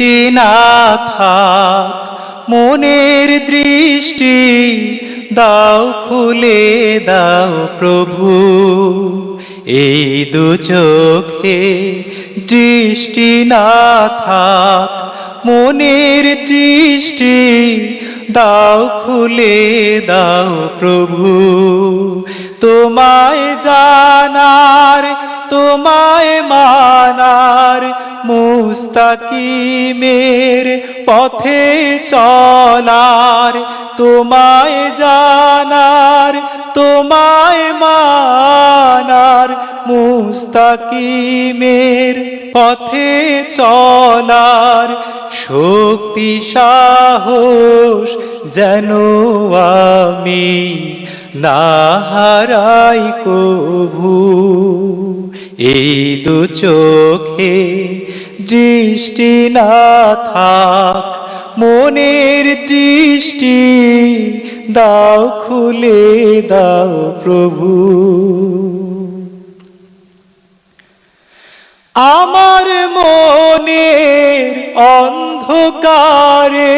দৃষ্টি না থাক মনের দৃষ্টি দাও খুলে দাও প্রভু এই দু চোখে দৃষ্টি না থাক মনের দৃষ্টি দাও খুলে দাও প্রভু তোমায় জানার তোমায় মানার মুস্তাকিমের পথে চলার তোমায় জানার তোমায় মানার মুস্তাকিমের পথে চলার শক্তি সাহস যেন আমি না হারাই কভু এই দু চোখে দৃষ্টি না থাক মনের দৃষ্টি দাও খুলে দাও প্রভু আমার মনের অন্ধকারে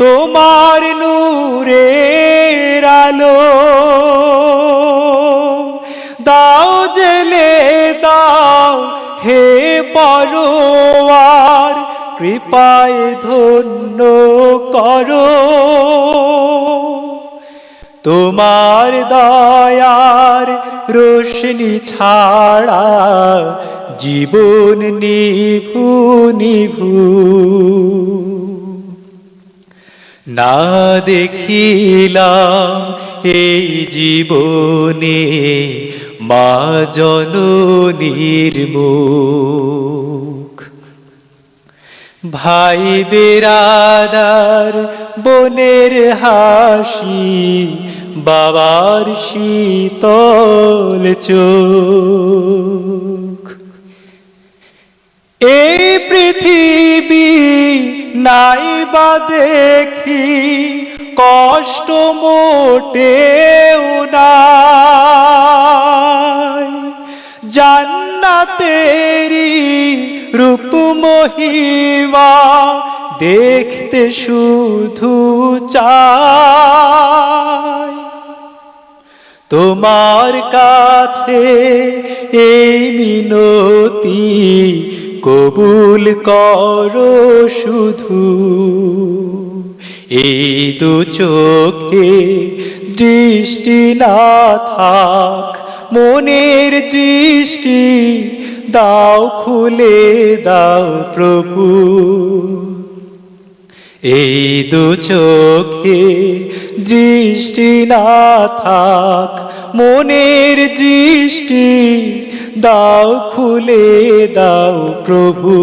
তোমার নূরের আলো দাও জেলে দাও হে পরোয়ার কৃপায় ধন্য করো তোমার দয়ার রোশনি ছাড়া জীবন নিভু নিভু না দেখিলাম এই জীবনে মা জননীর মুখ ভাই বেরাদার বোনের হাসি বাবার শীতল চোখ এই পৃথিবী নাই বা দেখি কষ্ট মোটেও নাই জান্নাতেরি রূপ মহিমা দেখতে শুধু চাই তোমার কাছে এই মিনতি কবুল করো শুধু এই দু চোখে দৃষ্টি না থাক মনের দৃষ্টি দাও খুলে দাও প্রভু এই দু চোখে দৃষ্টি না থাক মনের দৃষ্টি দাও খুলে দাও প্রভু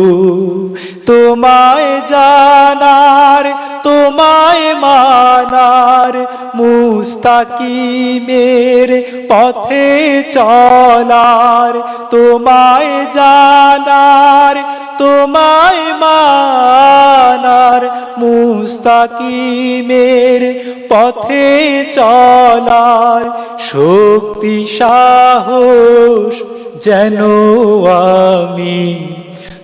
তোমায় জানার তোমায় মানার মুস্তাকিমের পথে চলার তোমায় জানার তোমায় মানার মুস্তাকিমের পথে চলার শক্তি সাহস যেন আমি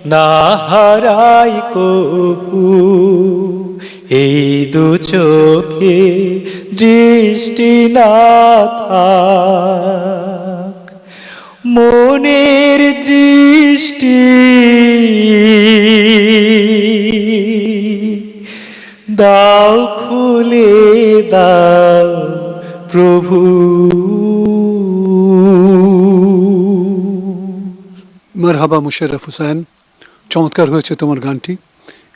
না হারাই কভু এই দু চোখে দৃষ্টি না থাক মনের দৃষ্টি দাও খুলে দাও প্রভু মারহাবা মুশাররফ হোসেন চমৎকার হয়েছে তোমার গানটি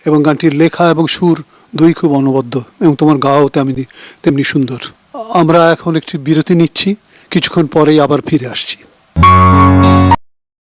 এবং গানটির লেখা এবং সুর দুই খুব অনবদ্য এবং তোমার গাও তেমনি সুন্দর আমরা এখন একটি বিরতি নিচ্ছি কিছুক্ষণ পরেই আবার ফিরে আসছি